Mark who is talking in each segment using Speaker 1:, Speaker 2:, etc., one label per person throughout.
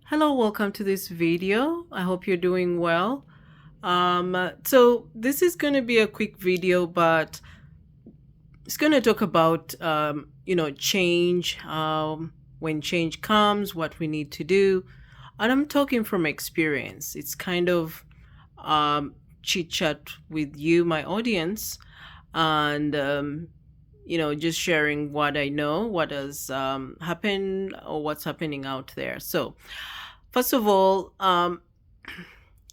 Speaker 1: Hello, welcome to this video. I hope you're doing well. So this is going to be a quick video, but it's going to talk about, change, when change comes, what we need to do. And I'm talking from experience. It's kind of um, chit chat with you, my audience, and, just sharing what I know, what has happened, or what's happening out there. So, first of all,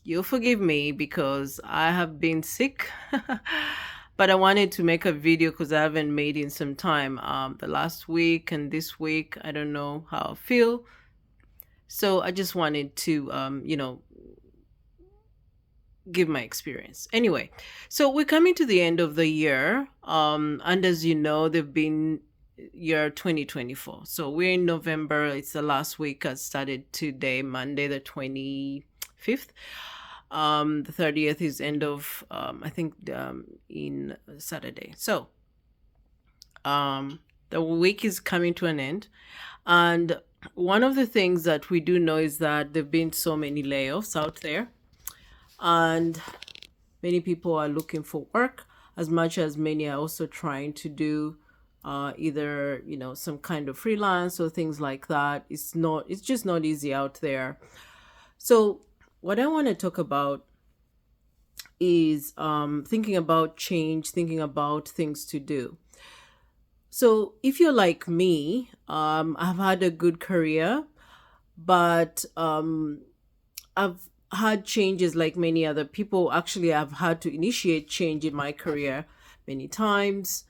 Speaker 1: you'll forgive me because I have been sick, but I wanted to make a video because I haven't made in some time. The last week and this week, I don't know how I feel. So I just wanted to, give my experience. Anyway, so we're coming to the end of the year. And as you know, they've been year 2024. So we're in November. It's the last week. I started today, Monday, the 25th. The 30th is end of, I think, in Saturday. So the week is coming to an end. And one of the things that we do know is that there have been so many layoffs out there. And many people are looking for work, as much as many are also trying to do either some kind of freelance or things like that. It's just not easy out there. So what I want to talk about is thinking about change, thinking about things to do. So if you're like me, I've had a good career, but I've had changes like many other people. Actually, I've had to initiate change in my career many times.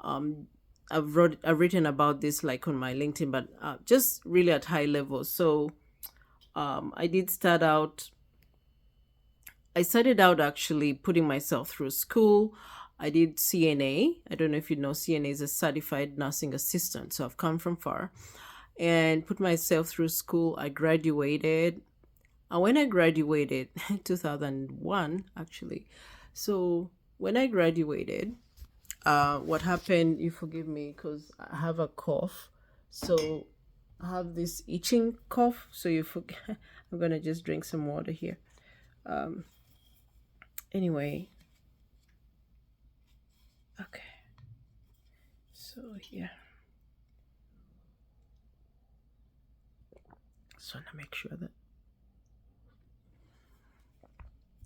Speaker 1: I've written about this like on my LinkedIn, but just really at high level. So I started out actually putting myself through school. I did CNA. I don't know if you know, CNA is a certified nursing assistant. So I've come from far and put myself through school. I graduated. And when I graduated, 2001 actually. So when I graduated, what happened, you forgive me because I have a cough. So I have this itching cough. So you forget. I'm going to just drink some water here. Anyway. Okay. So yeah. Just want to make sure that,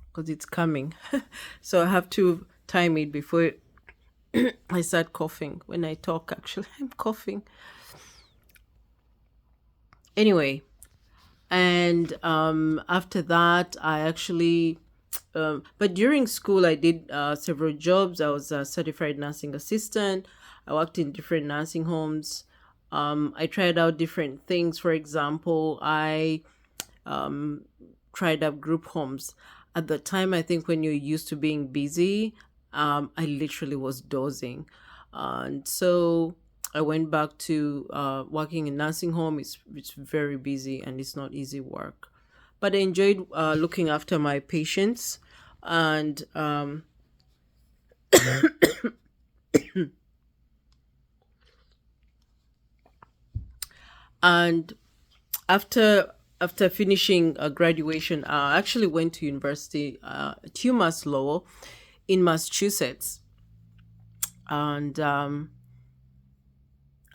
Speaker 1: because it's coming. So I have to time it before I start coughing. When I talk, actually, I'm coughing. Anyway, and after that, I actually, but during school, I did several jobs. I was a certified nursing assistant. I worked in different nursing homes. I tried out different things. For example, I tried out group homes. At the time, I think when you're used to being busy, I literally was dozing. And so I went back to working in nursing home. It's very busy and it's not easy work. But I enjoyed looking after my patients. And and after finishing graduation, I actually went to university at UMass Lowell in Massachusetts, and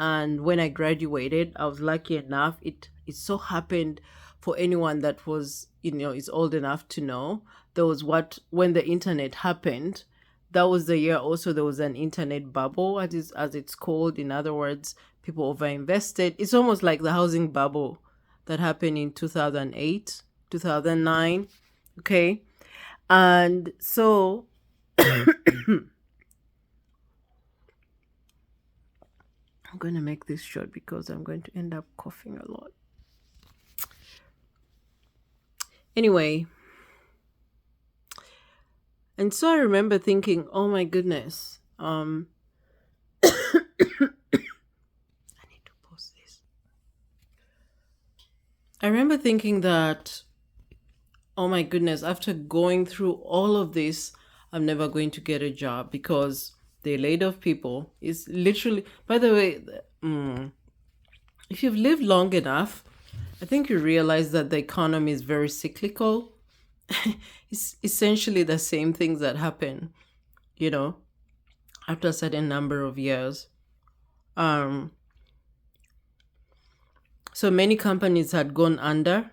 Speaker 1: when I graduated, I was lucky enough. It so happened, for anyone that was is old enough to know, there was when the internet happened. That was the year also there was an internet bubble, as it's called. In other words, people overinvested. It's almost like the housing bubble that happened in 2008, 2009. Okay. And so I'm going to make this short because I'm going to end up coughing a lot. Anyway, and so I remember thinking, oh my goodness, I need to pause this. I remember thinking that, oh my goodness, after going through all of this, I'm never going to get a job because they laid off people. It's literally, by the way, if you've lived long enough, I think you realize that the economy is very cyclical. It's essentially the same things that happen, you know, after a certain number of years. Um, so many companies had gone under,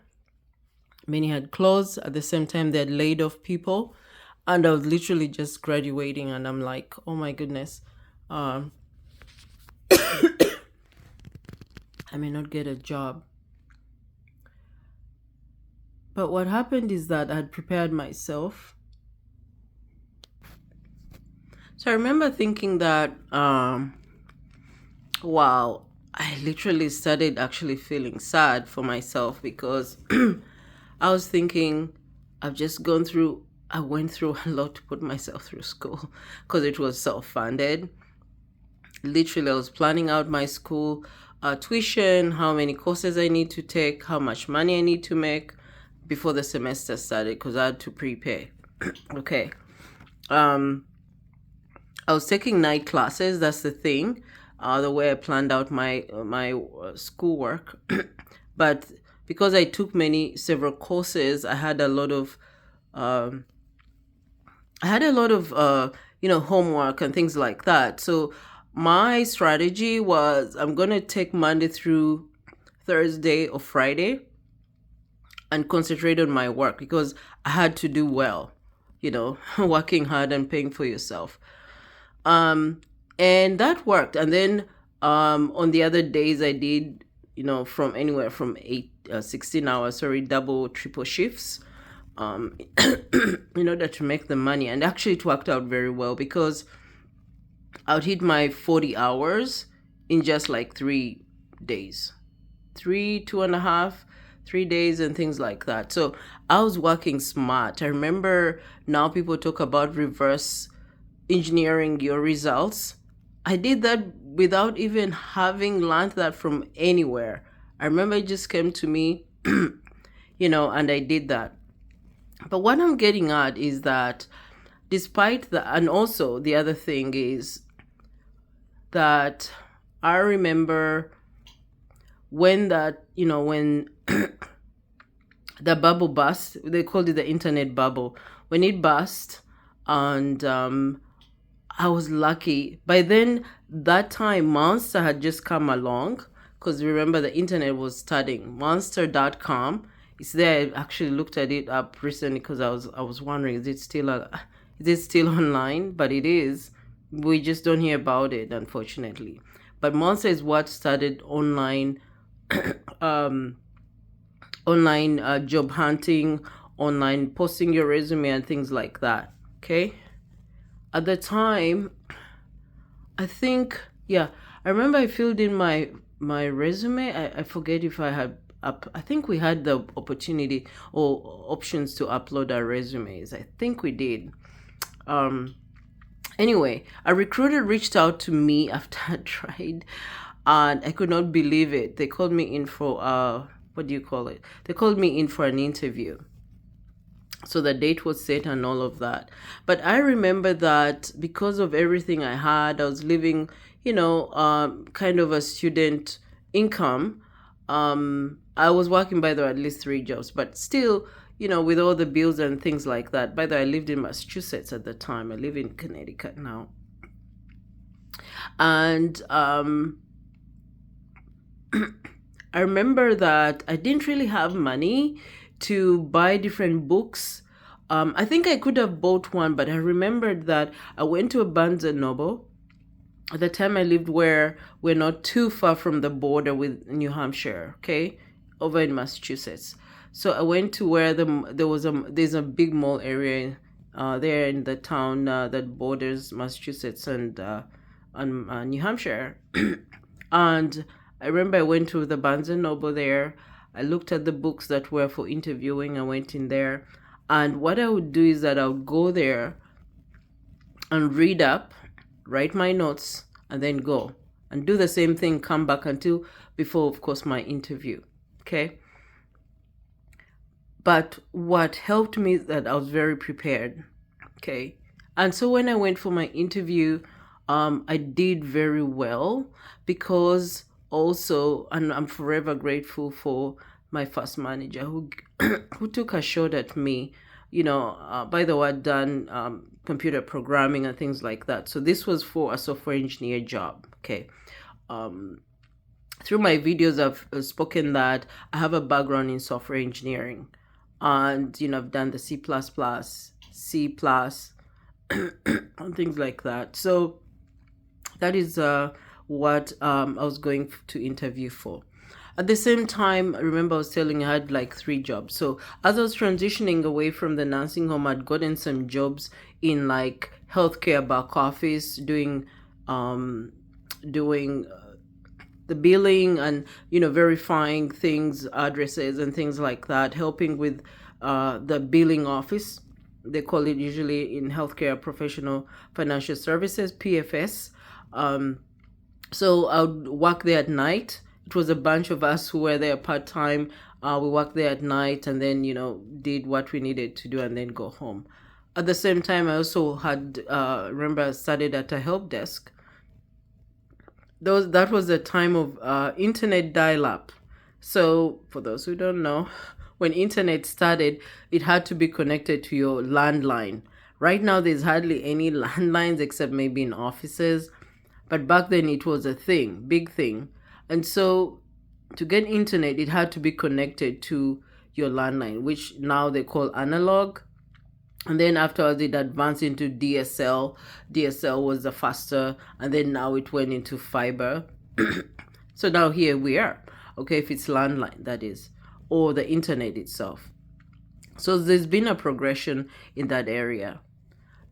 Speaker 1: many had closed. At the same time, they had laid off people. And I was literally just graduating, and I'm like, oh my goodness, um, I may not get a job. But what happened is that I had prepared myself. So I remember thinking that, wow, I literally started actually feeling sad for myself because I was thinking, I went through a lot to put myself through school because it was self-funded. Literally, I was planning out my school tuition, how many courses I need to take, how much money I need to make before the semester started because I had to prepay. Okay. I was taking night classes. That's the thing. The way I planned out my schoolwork, but because I took several courses, I had a lot of homework and things like that. So my strategy was I'm gonna take Monday through Thursday or Friday and concentrate on my work because I had to do well, working hard and paying for yourself. And that worked. And then on the other days I did, from anywhere from 16 hours, double, triple shifts, in order to make the money. And actually it worked out very well because I would hit my 40 hours in just like 3 days, 2.5, 3 days and things like that. So I was working smart. I remember now people talk about reverse engineering your results. I did that without even having learned that from anywhere. I remember it just came to me, and I did that. But what I'm getting at is that despite that, and also the other thing is that I remember when when the bubble burst, they called it the internet bubble, when it burst, and I was lucky. By then, that time, Monster had just come along, because remember the internet was starting. Monster.com. It's there. I actually looked at it up recently because I was wondering, is it still online? But it is. We just don't hear about it, unfortunately. But Monster is what started online job hunting, online posting your resume and things like that. Okay. At the time, I think, I remember I filled in my resume. I forget if I had I think we had the opportunity or options to upload our resumes. I think we did. Anyway, a recruiter reached out to me after I tried, and I could not believe it. They called me in for what do you call it? They called me in for an interview. So the date was set and all of that. But I remember that because of everything I had, I was living, kind of a student income. I was working, by the way, at least 3 jobs, but still, with all the bills and things like that. By the way, I lived in Massachusetts at the time. I live in Connecticut now. And I remember that I didn't really have money to buy different books. I think I could have bought one, but I remembered that I went to a Barnes and Noble. At the time I lived where we're not too far from the border with New Hampshire, okay, over in Massachusetts. So I went to where there's a big mall area there in the town that borders Massachusetts and New Hampshire. And I remember I went to the Barnes and Noble there. I looked at the books that were for interviewing. I went in there. And what I would do is that I would go there and read up, write my notes, and then go. And do the same thing, come back until before, of course, my interview. Okay? But what helped me is that I was very prepared. Okay? And so when I went for my interview, I did very well because also, and I'm forever grateful for my first manager, who who took a shot at me. By the way, I'd done computer programming and things like that. So this was for a software engineer job. Okay. Through my videos, I've spoken that I have a background in software engineering, and I've done the C++, C+, and things like that. So that is what I was going to interview for. At the same time, I remember I was telling you I had like 3 jobs. So as I was transitioning away from the nursing home, I'd gotten some jobs in like healthcare back office, doing the billing and verifying things, addresses and things like that, helping with the billing office. They call it usually in healthcare professional financial services, PFS. So I would work there at night. It was a bunch of us who were there part-time. We worked there at night and then, did what we needed to do and then go home. At the same time, I also had, remember I started at a help desk. That was the time of internet dial-up. So for those who don't know, when internet started, it had to be connected to your landline. Right now, there's hardly any landlines except maybe in offices. But back then, it was a thing, big thing. And so to get internet, it had to be connected to your landline, which now they call analog. And then afterwards, it advanced into DSL. DSL was the faster, and then now it went into fiber. So now here we are. Okay, if it's landline, that is, or the internet itself. So there's been a progression in that area.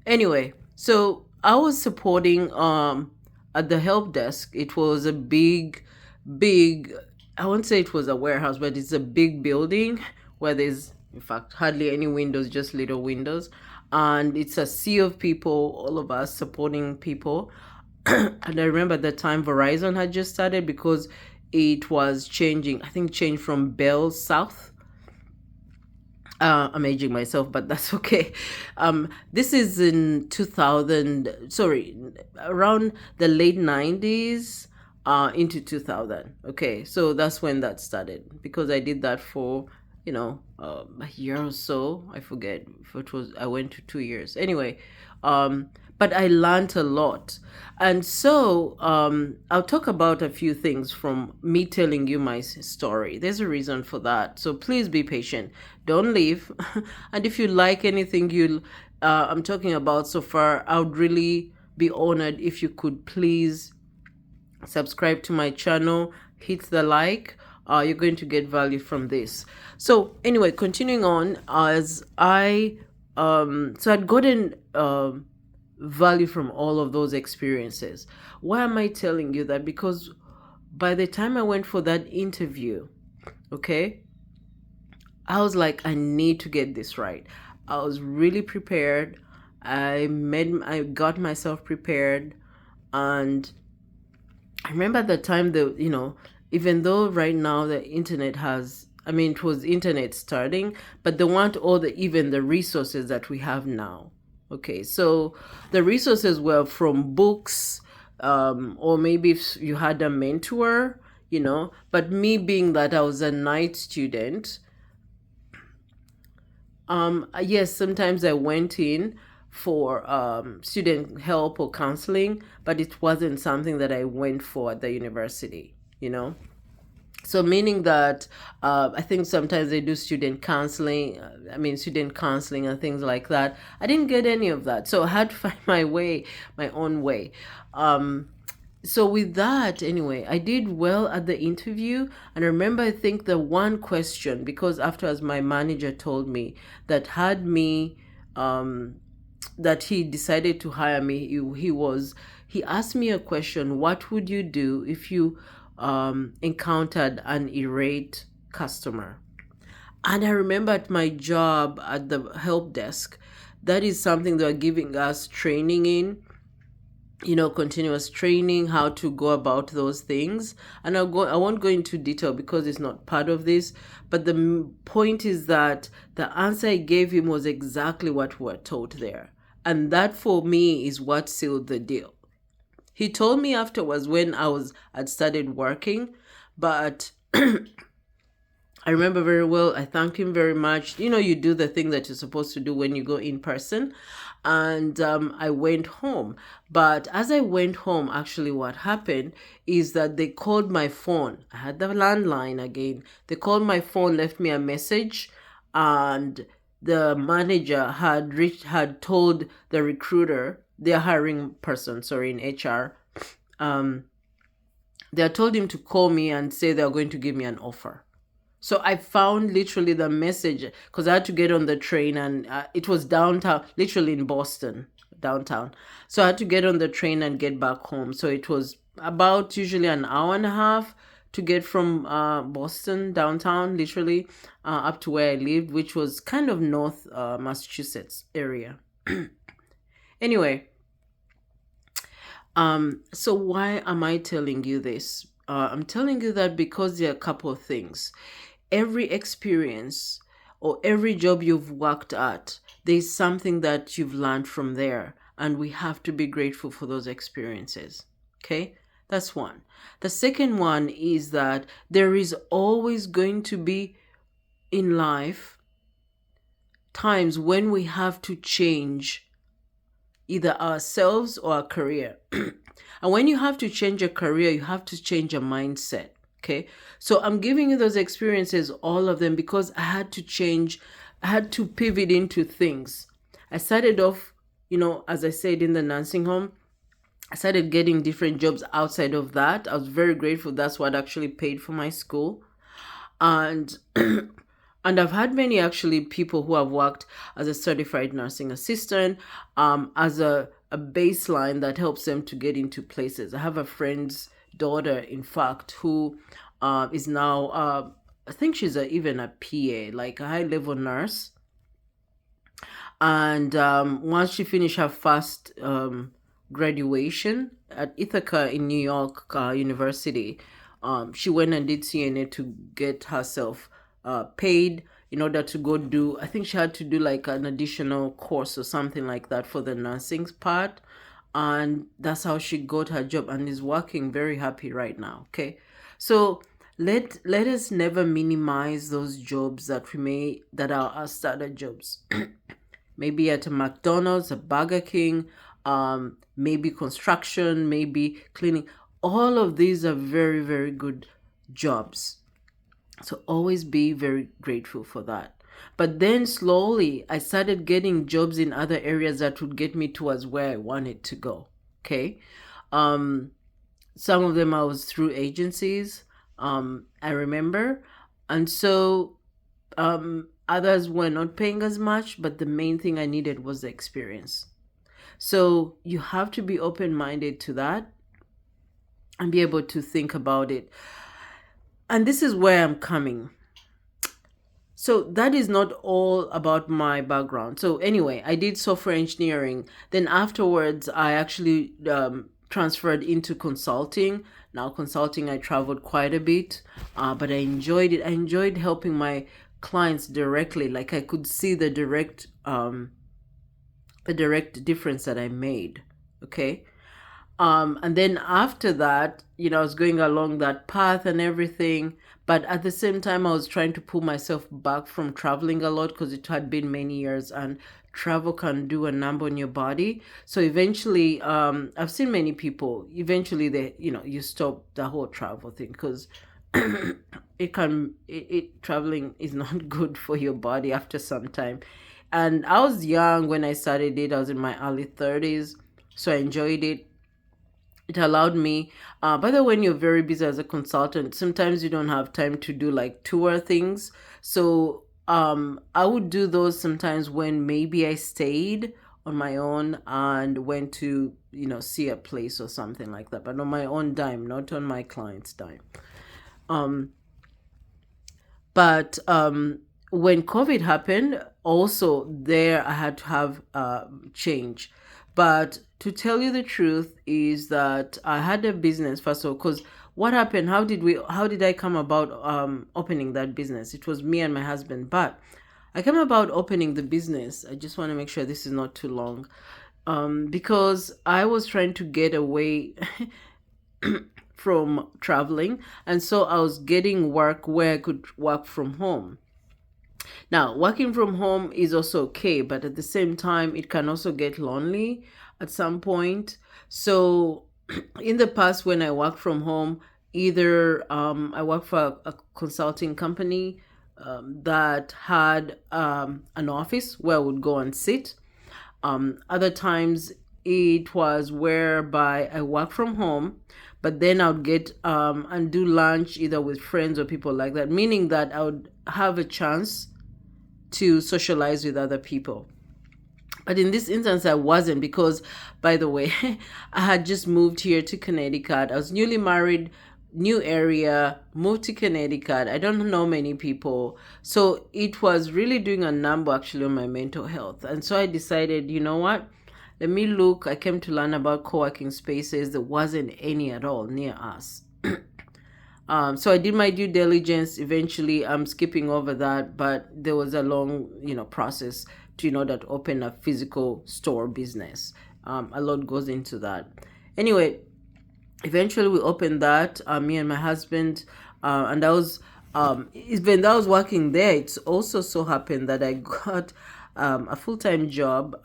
Speaker 1: Anyway, so I was supporting at the help desk. It was a big, I won't say it was a warehouse, but it's a big building where there's, in fact, hardly any windows, just little windows. And it's a sea of people, all of us supporting people. And I remember at the time Verizon had just started because it was changing, I think changed from Bell South. I'm aging myself, but that's okay. This is in 2000, around the late 90s into 2000. Okay, so that's when that started, because I did that for, a year or so. I forget if it was, I went to 2 years. Anyway, but I learned a lot. And so I'll talk about a few things from me telling you my story. There's a reason for that. So please be patient. Don't leave. And if you like anything I'm talking about so far, I would really be honored if you could please subscribe to my channel, hit the like. You're going to get value from this. So anyway, continuing on, as I'd gotten value from all of those experiences. Why am I telling you that? Because by the time I went for that interview, okay, I was like, I need to get this right. I was really prepared. I got myself prepared. And I remember at the time that, even though right now the internet it was internet starting, but they want even the resources that we have now. Okay, so the resources were from books, or maybe if you had a mentor, but me being that I was a night student, yes, sometimes I went in for student help or counseling, but it wasn't something that I went for at the university, So meaning that I think sometimes they do student counseling and things like that. I didn't get any of that. So I had to find my own way. So with that, anyway, I did well at the interview. And I remember, I think the one question, because afterwards my manager told me that that he decided to hire me, he asked me a question: what would you do if you encountered an irate customer? And I remember at my job at the help desk, that is something they are giving us training in, continuous training, how to go about those things. And I won't go into detail because it's not part of this, but the point is that the answer I gave him was exactly what we were taught there. And that for me is what sealed the deal. He told me afterwards when I'd started working, but I remember very well. I thanked him very much. You know, you do the thing that you're supposed to do when you go in person. And I went home. But as I went home, actually, what happened is that they called my phone. I had the landline again. They called my phone, left me a message, and the manager had told the recruiter, the hiring person, sorry, in HR, they had told him to call me and say they're going to give me an offer. So I found literally the message because I had to get on the train, and it was downtown, literally in Boston, downtown. So I had to get on the train and get back home. So it was about usually an hour and a half to get from Boston, downtown, literally, up to where I lived, which was kind of north Massachusetts area. Anyway, so why am I telling you this? I'm telling you that because there are a couple of things. Every experience or every job you've worked at, there's something that you've learned from there, and we have to be grateful for those experiences. Okay, that's one. The second one is that there is always going to be in life times when we have to change either ourselves or our career. And when you have to change a career, you have to change a mindset. Okay. So I'm giving you those experiences, all of them, because I had to change, I had to pivot into things. I started off, as I said, in the nursing home. I started getting different jobs outside of that. I was very grateful. That's what actually paid for my school. And and I've had many actually people who have worked as a certified nursing assistant, as a baseline that helps them to get into places. I have a friend's daughter, in fact, who is now, I think she's even a PA, like a high level nurse. And once she finished her first graduation at Ithaca in New York University, she went and did CNA to get herself paid in order to go do, I think she had to do like an additional course or something like that for the nursing part. And that's how she got her job and is working very happy right now. Okay. So let us never minimize those jobs that are our starter jobs. Maybe at a McDonald's, a Burger King, maybe construction, maybe cleaning. All of these are very, very good jobs. So always be very grateful for that. But then slowly I started getting jobs in other areas that would get me towards where I wanted to go. Okay. Some of them I was through agencies, I remember. And so others were not paying as much, but the main thing I needed was the experience. So you have to be open-minded to that and be able to think about it. And this is where I'm coming. So that is not all about my background. So anyway, I did software engineering. Then afterwards, I actually transferred into consulting. Now consulting, I traveled quite a bit, but I enjoyed it. I enjoyed helping my clients directly. Like I could see the direct difference that I made. Okay. And then after that, I was going along that path and everything. But at the same time, I was trying to pull myself back from traveling a lot because it had been many years and travel can do a number on your body. So eventually, I've seen many people, eventually you stop the whole travel thing because traveling is not good for your body after some time. And I was young when I started it. I was in my early 30s. So I enjoyed it. It allowed me, by the way, when you're very busy as a consultant, sometimes you don't have time to do like tour things. So I would do those sometimes when maybe I stayed on my own and went to, see a place or something like that, but on my own dime, not on my client's dime. But when COVID happened, also there I had to have change. But to tell you the truth is that I had a business first of all, because what happened? How did I come about opening that business? It was me and my husband, but I came about opening the business. I just want to make sure this is not too long, because I was trying to get away from traveling, and so I was getting work where I could work from home. Now, working from home is also okay, but at the same time, it can also get lonely at some point. So, in the past, when I worked from home, either I worked for a consulting company that had an office where I would go and sit. Other times, it was whereby I work from home, but then I would get and do lunch either with friends or people like that, meaning that I would have a chance to socialize with other people. But in this instance, I wasn't because, by the way, I had just moved here to Connecticut. I was newly married, new area, moved to Connecticut. I don't know many people. So it was really doing a number actually on my mental health. And so I decided, you know what? Let me look. I came to learn about co-working spaces. There wasn't any at all near us. So I did my due diligence. Eventually, I'm skipping over that, but there was a long, process to, that open a physical store business. A lot goes into that. Anyway, eventually we opened that. Me and my husband, and I was, even though I was working there, it's also so happened that I got a full-time job.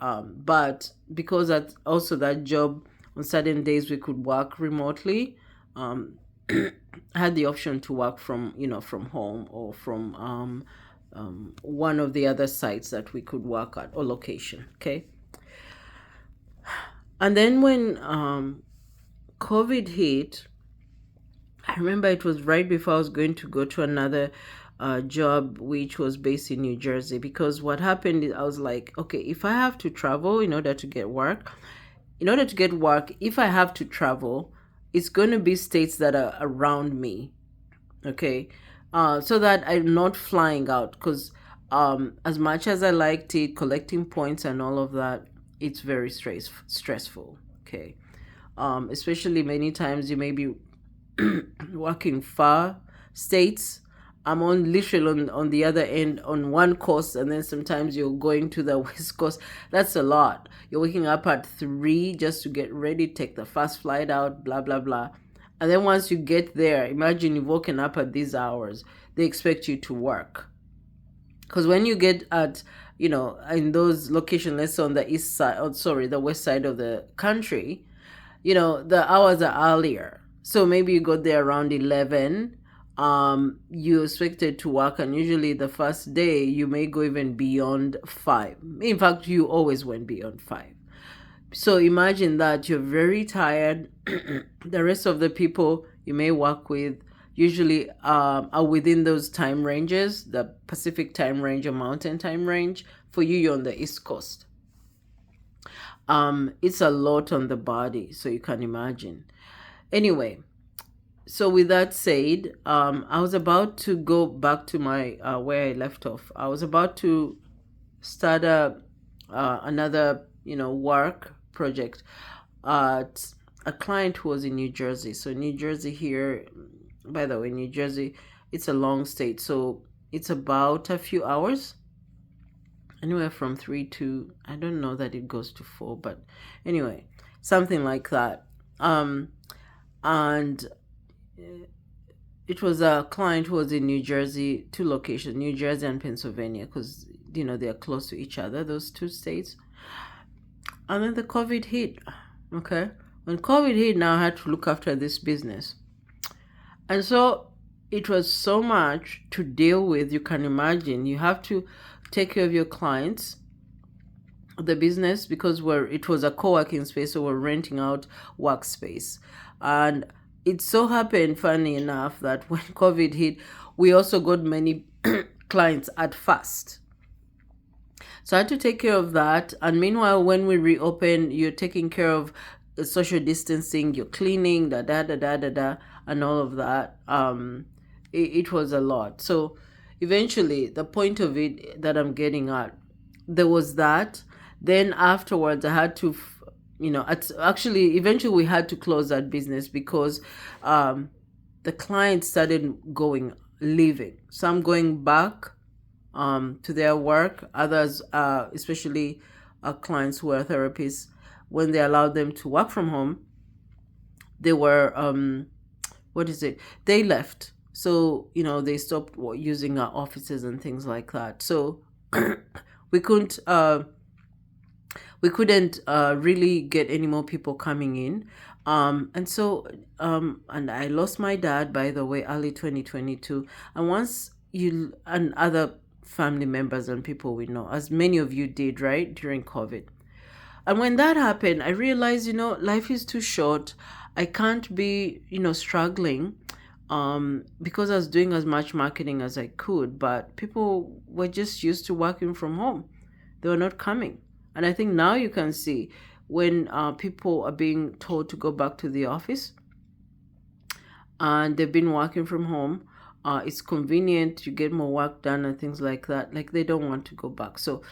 Speaker 1: But because that job, on certain days we could work remotely. I had the option to work from home or from one of the other sites that we could work at or location. Okay. And then when COVID hit, I remember it was right before I was going to go to another job, which was based in New Jersey, because what happened is I was like, okay, if I have to travel in order to get work, if I have to travel, it's going to be states that are around me, okay? So that I'm not flying out, because as much as I liked it, collecting points and all of that, it's very stressful, okay? Especially many times you may be working far states. I'm literally on the other end on one coast, and then sometimes you're going to the West Coast. That's a lot. You're waking up at 3 just to get ready, take the fast flight out, blah, blah, blah. And then once you get there, imagine you've woken up at these hours. They expect you to work. Because when you get at, in those locations, let's say on the the west side of the country, the hours are earlier. So maybe you got there around 11. You expected to work, and usually the first day you may go even beyond 5. In fact, you always went beyond 5. So imagine that you're very tired. The rest of the people you may work with usually are within those time ranges, the Pacific time range or Mountain time range. For you, you're on the East Coast. It's a lot on the body, so you can imagine. Anyway, so with that said, I was about to go back to my where I left off. I was about to start another work project at a client who was in New Jersey. So New Jersey here, by the way, New Jersey, it's a long state, so it's about a few hours, anywhere from 3 to, I don't know that it goes to 4, but anyway, something like that. And it was a client who was in New Jersey, 2 locations, New Jersey and Pennsylvania, because they are close to each other, those 2 states. And then the COVID hit. Okay, when COVID hit, now I had to look after this business, and so it was so much to deal with. You can imagine, you have to take care of your clients, the business, because it was a co-working space, so we're renting out workspace. And it so happened, funny enough, that when COVID hit, we also got many clients at first. So I had to take care of that. And meanwhile, when we reopen, you're taking care of social distancing, you're cleaning, and all of that. It was a lot. So eventually, the point of it that I'm getting at, there was that. Then afterwards, I had to, eventually we had to close that business because the clients started leaving. Some going back to their work. Others, especially clients who are therapists, when they allowed them to work from home, they were what is it? They left. So, they stopped using our offices and things like that. So we couldn't really get any more people coming in. And I lost my dad, by the way, early 2022. And and other family members and people we know, as many of you did, right, during COVID. And when that happened, I realized, life is too short. I can't be, struggling, because I was doing as much marketing as I could, but people were just used to working from home. They were not coming. And I think now you can see when people are being told to go back to the office and they've been working from home, it's convenient, you get more work done and things like that. Like, they don't want to go back. So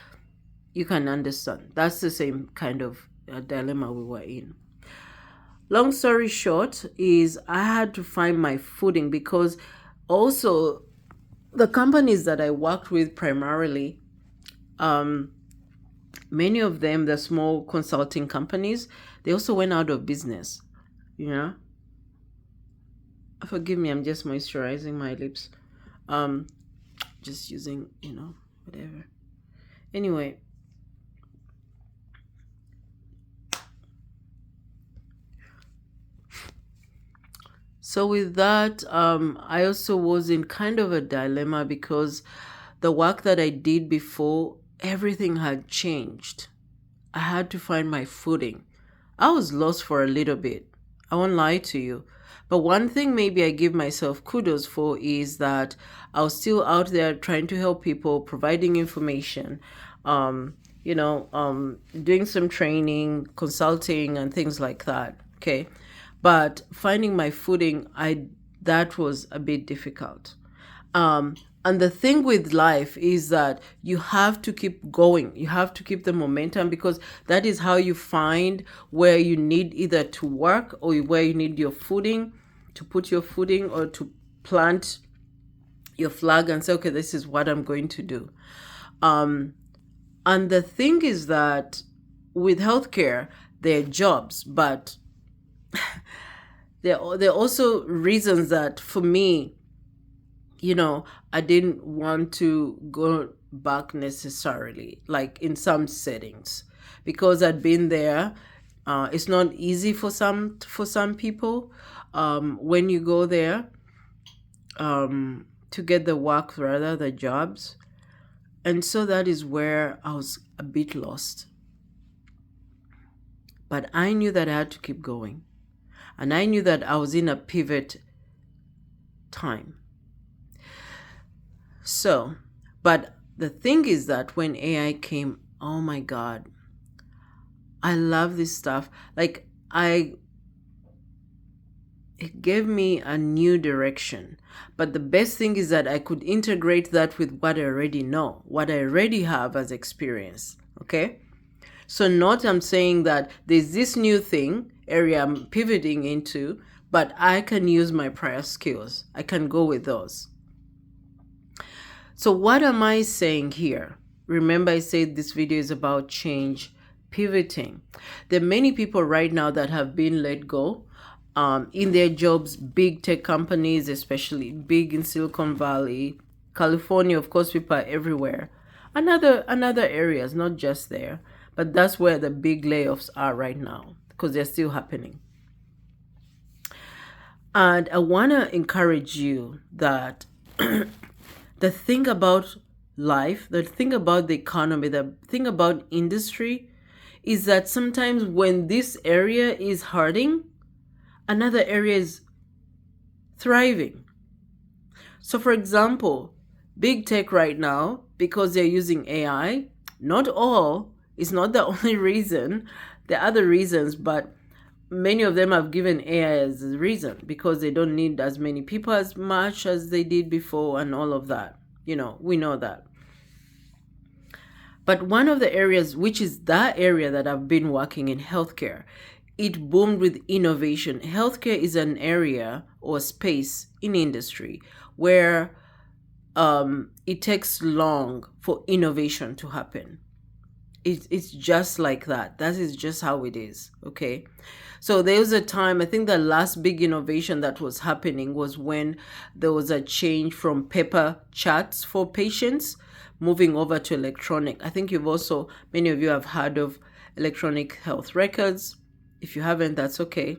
Speaker 1: you can understand. That's the same kind of dilemma we were in. Long story short is I had to find my footing, because also the companies that I worked with primarily, many of them, the small consulting companies, they also went out of business. Forgive me, I'm just moisturizing my lips. Just using, whatever. Anyway. So with that, I also was in kind of a dilemma, because the work that I did before, everything had changed. I had to find my footing. I was lost for a little bit. I won't lie to you. But one thing maybe I give myself kudos for is that I was still out there trying to help people, providing information, doing some training, consulting, and things like that. Okay. But finding my footing, that was a bit difficult. And the thing with life is that you have to keep going. You have to keep the momentum, because that is how you find where you need either to work or where you need your footing, to put your footing, or to plant your flag and say, okay, this is what I'm going to do. And the thing is that with healthcare, there are jobs, but there are also reasons that for me, I didn't want to go back necessarily, like in some settings, because I'd been there. It's not easy for some people when you go there to get the work, rather the jobs. And so that is where I was a bit lost. But I knew that I had to keep going. And I knew that I was in a pivot time. So, but the thing is that when AI came, oh my God, I love this stuff. Like, it gave me a new direction. But the best thing is that I could integrate that with what I already know, what I already have as experience. Okay? So I'm saying that there's this new area I'm pivoting into, but I can use my prior skills. I can go with those. So what am I saying here? Remember, I said this video is about change, pivoting. There are many people right now that have been let go in their jobs, big tech companies, especially big in Silicon Valley, California. Of course, people are everywhere. And other areas, not just there. But that's where the big layoffs are right now, because they're still happening. And I want to encourage you that the thing about life, the thing about the economy, the thing about industry is that sometimes when this area is hurting, another area is thriving. So for example, big tech right now, because they're using AI, not all, it's not the only reason. There are other reasons, but many of them have given AI as a reason, because they don't need as many people as much as they did before and all of that. We know that. But one of the areas, which is that area that I've been working in, healthcare, it boomed with innovation. Healthcare is an area or space in industry where it takes long for innovation to happen. it's just like that. That is just how it is. Okay. So there was a time, I think the last big innovation that was happening was when there was a change from paper charts for patients moving over to electronic. I think many of you have heard of electronic health records. If you haven't, that's okay.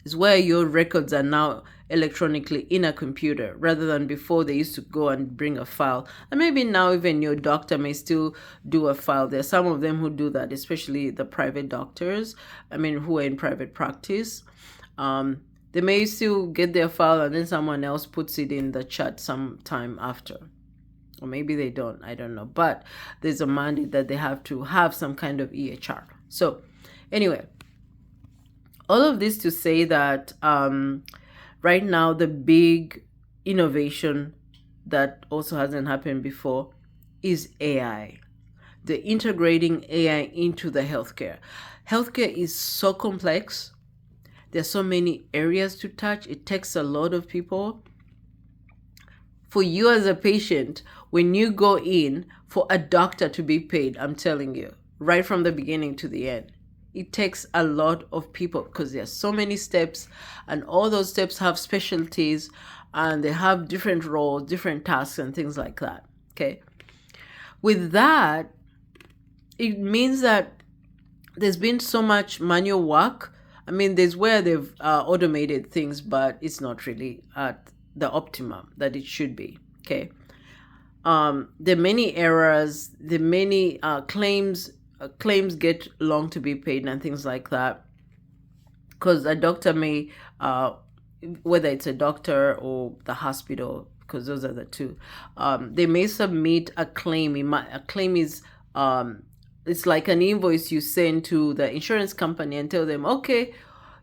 Speaker 1: Is where your records are now electronically in a computer, rather than before they used to go and bring a file. And maybe now even your doctor may still do a file. There are some of them who do that, especially the private doctors, who are in private practice. They may still get their file and then someone else puts it in the chat sometime after. Or maybe they don't, I don't know. But there's a mandate that they have to have some kind of EHR. So anyway, all of this to say that right now the big innovation that also hasn't happened before is AI. The integrating AI into the healthcare. Healthcare is so complex. There's so many areas to touch. It takes a lot of people. For you as a patient, when you go in for a doctor to be paid, I'm telling you, right from the beginning to the end, it takes a lot of people because there's so many steps, and all those steps have specialties and they have different roles, different tasks and things like that. Okay. With that, it means that there's been so much manual work. There's where they've automated things, but it's not really at the optimum that it should be. Okay. There are many errors, the many claims get long to be paid and things like that, because a doctor may whether it's a doctor or the hospital, because those are the two, they may submit a claim. A claim is it's like an invoice you send to the insurance company and tell them, okay,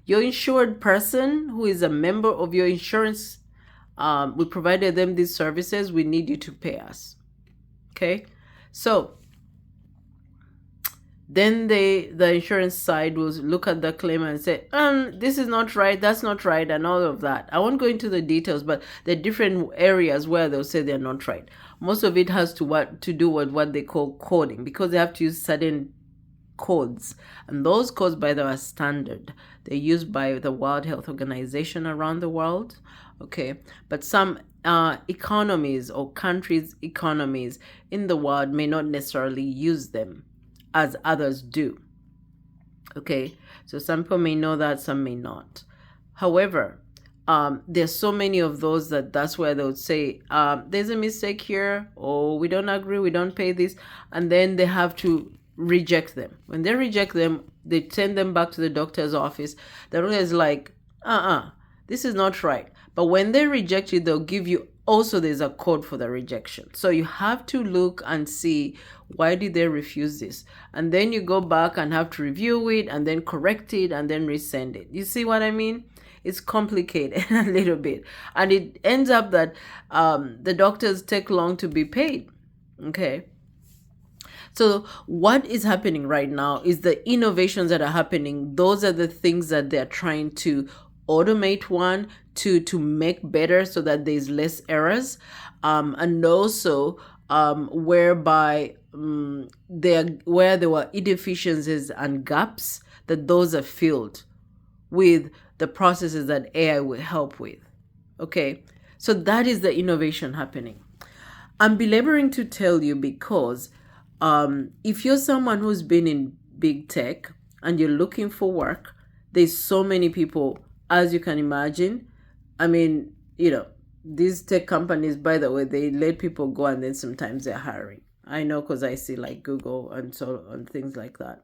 Speaker 1: your insured person who is a member of your insurance, we provided them these services, we need you to pay us. Okay. So then the insurance side will look at the claim and say, this is not right, that's not right, and all of that. I won't go into the details, but there are different areas where they'll say they're not right. Most of it has to do with what they call coding, because they have to use certain codes. And those codes, by the way, are standard. They're used by the World Health Organization around the world. Okay. But some economies or countries' economies in the world may not necessarily use them as others do. Okay, so some people may know that, some may not. However, there's so many of those that's where they would say, there's a mistake here, or we don't agree, we don't pay this, and then they have to reject them. When they reject them, they send them back to the doctor's office. The doctor is like, this is not right. But when they reject it, they'll give you also, there's a code for the rejection. So you have to look and see, why did they refuse this? And then you go back and have to review it and then correct it and then resend it. You see what I mean? It's complicated a little bit. And it ends up that the doctors take long to be paid. Okay. So what is happening right now is the innovations that are happening. Those are the things that they're trying to automate, one, to make better so that there's less errors, and also whereby where there were inefficiencies and gaps, that those are filled with the processes that AI will help with. Okay, so that is the innovation happening. I'm belaboring to tell you because if you're someone who's been in big tech and you're looking for work, there's so many people, as you can imagine. These tech companies, by the way, they let people go and then sometimes they're hiring. I know, because I see like Google and so on, things like that.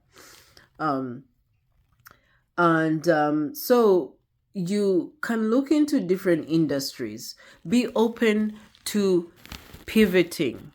Speaker 1: So you can look into different industries. Be open to pivoting,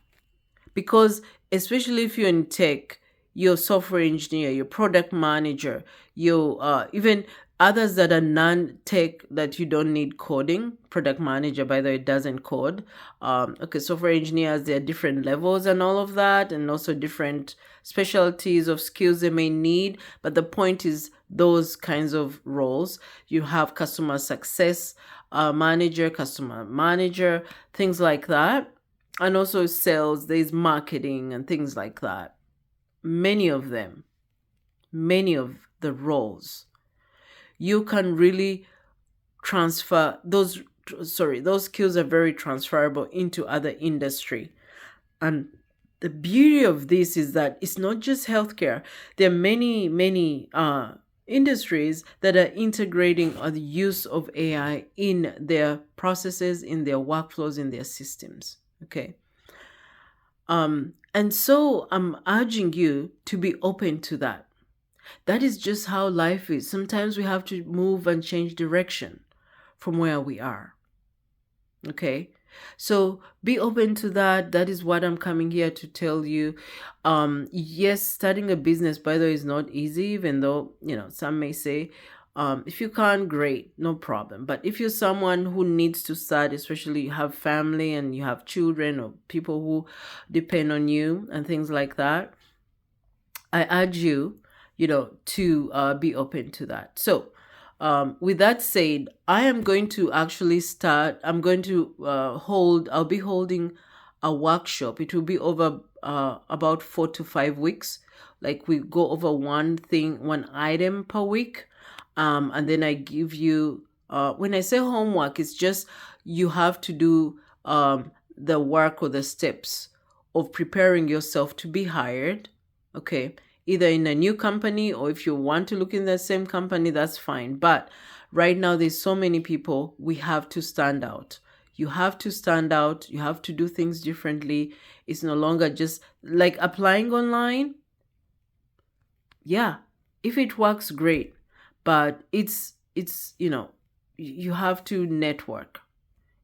Speaker 1: because especially if you're in tech, you're software engineer, you're product manager, you're even others that are non-tech that you don't need coding. Product manager, by the way, doesn't code. Software engineers, there are different levels and all of that, and also different specialties of skills they may need. But the point is, those kinds of roles, you have customer success manager, customer manager, things like that. And also sales, there's marketing and things like that. many of them, many of the roles, you can really transfer those skills are very transferable into other industry. And the beauty of this is that it's not just healthcare. There are many industries that are integrating the use of AI in their processes, in their workflows, in their systems. Okay. And so I'm urging you to be open to that. That is just how life is. Sometimes we have to move and change direction from where we are. Okay. So be open to that. That is what I'm coming here to tell you. Yes, starting a business, by the way, is not easy, even though, some may say, if you can't, great, no problem. But if you're someone who needs to start, especially you have family and you have children or people who depend on you and things like that, I urge you, to be open to that. So, with that said, I am going to actually start. I'll be holding a workshop. It will be over about 4 to 5 weeks. Like we go over one item per week. And then I give you, when I say homework, it's just you have to do the work or the steps of preparing yourself to be hired. Okay. Either in a new company, or if you want to look in the same company, that's fine. But right now, there's so many people, we have to stand out. You have to stand out. You have to do things differently. It's no longer just like applying online. Yeah, if it works, great. But it's you have to network.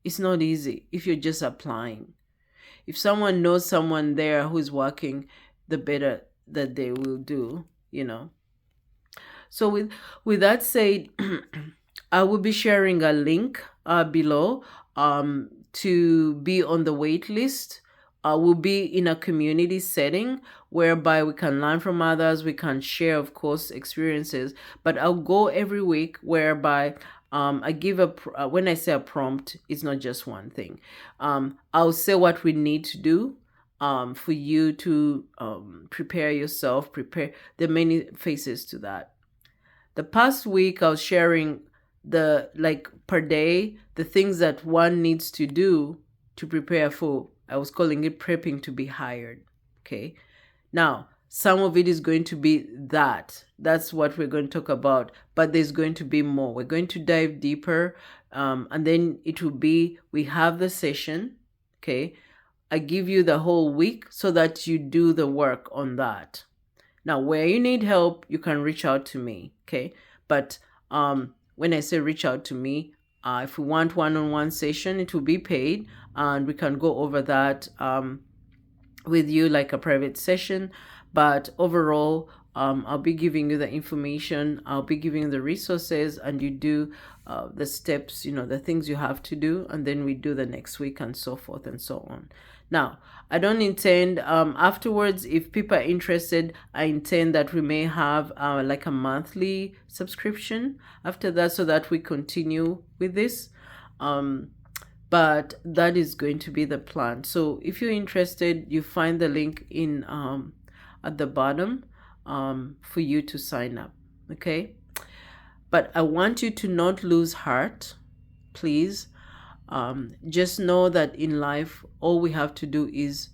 Speaker 1: It's not easy if you're just applying. If someone knows someone there who's working, the better that they will do. So with that said, I will be sharing a link below to be on the wait list. We'll be in a community setting whereby we can learn from others. We can share, of course, experiences. But I'll go every week whereby I give when I say a prompt, it's not just one thing. I'll say what we need to do for you to prepare yourself, there are many phases to that. The past week, I was sharing per day, the things that one needs to do to prepare for, I was calling it prepping to be hired. Okay. Now, some of it is going to be that's what we're going to talk about, but there's going to be more. We're going to dive deeper. And then it will be, we have the session. Okay. I give you the whole week so that you do the work on that. Now, where you need help, you can reach out to me, okay? But when I say reach out to me, if we want one-on-one session, it will be paid, and we can go over that with you like a private session. But overall, I'll be giving you the information, I'll be giving you the resources, and you do the steps, the things you have to do, and then we do the next week and so forth and so on. Now, I don't intend, afterwards, if people are interested, I intend that we may have like a monthly subscription after that so that we continue with this. But that is going to be the plan. So if you're interested, you find the link in at the bottom for you to sign up. Okay. But I want you to not lose heart, please. Just know that in life, all we have to do is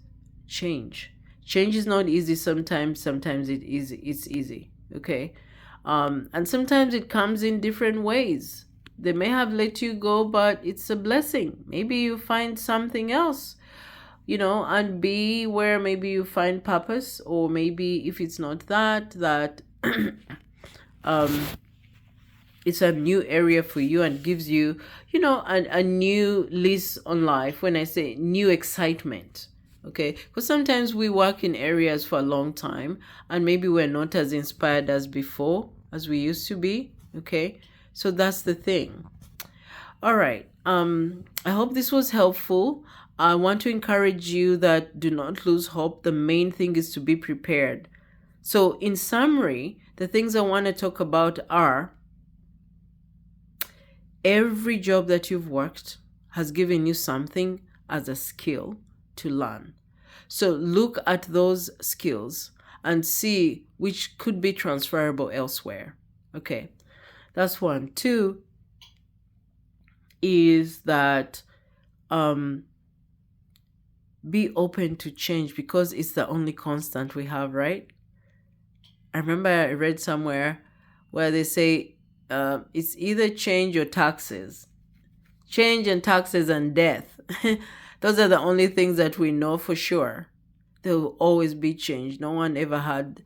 Speaker 1: change. Change is not easy sometimes it's easy. Okay. And sometimes it comes in different ways. They may have let you go, but it's a blessing. Maybe you find something else, and be where maybe you find purpose, or maybe if it's not that it's a new area for you and gives you, a new lease on life. When I say new excitement, okay? Because sometimes we work in areas for a long time and maybe we're not as inspired as before, as we used to be, okay? So that's the thing. All right. I hope this was helpful. I want to encourage you that do not lose hope. The main thing is to be prepared. So in summary, the things I want to talk about are: every job that you've worked has given you something as a skill to learn. So look at those skills and see which could be transferable elsewhere. Okay, that's one. Two is that be open to change, because it's the only constant we have, right? I remember I read somewhere where they say it's either change or taxes. Change and taxes and death. Those are the only things that we know for sure. There will always be change. No one ever had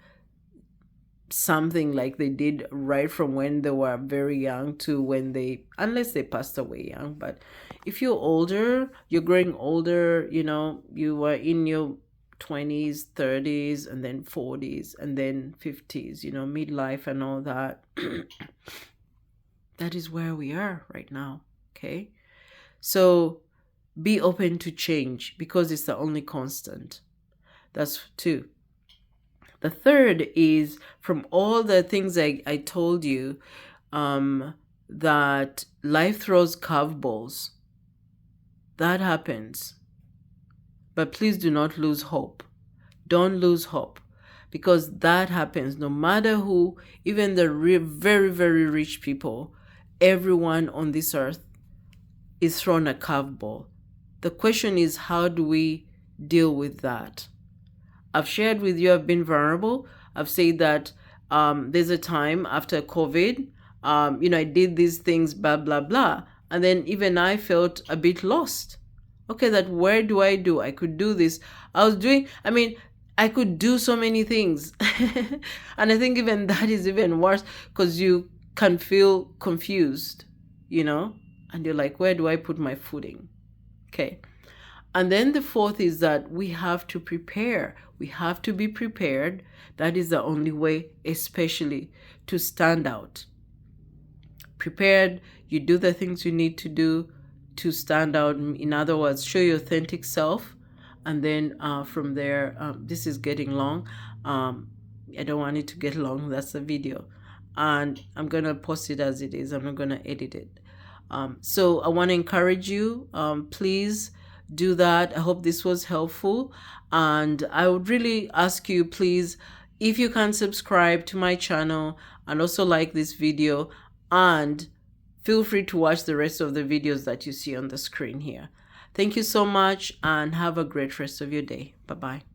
Speaker 1: something like they did right from when they were very young to when they, unless they passed away young. But if you're older, you're growing older, you were in your 20s, 30s, and then 40s, and then 50s, midlife and all that. That is where we are right now. Okay. So be open to change, because it's the only constant. That's two. The third is, from all the things I told you, that life throws curveballs. That happens. But please do not lose hope. Don't lose hope, because that happens no matter who, even the very, very rich people, everyone on this earth is thrown a curveball. The question is, how do we deal with that? I've shared with you, I've been vulnerable. I've said that there's a time after COVID, I did these things, blah, blah, blah. And then even I felt a bit lost. Okay, that where do? I could do this. I could do so many things. And I think even that is even worse, because you can feel confused, and you're like, where do I put my footing? Okay. And then the fourth is that we have to prepare. We have to be prepared. That is the only way, especially to stand out. Prepared, you do the things you need to do to stand out. In other words, show your authentic self. And then from there, this is getting long. I don't want it to get long. That's the video. And I'm going to post it as it is. I'm not going to edit it. So I want to encourage you, please do that. I hope this was helpful. And I would really ask you, please, if you can subscribe to my channel and also like this video, and feel free to watch the rest of the videos that you see on the screen here. Thank you so much, and have a great rest of your day. Bye-bye.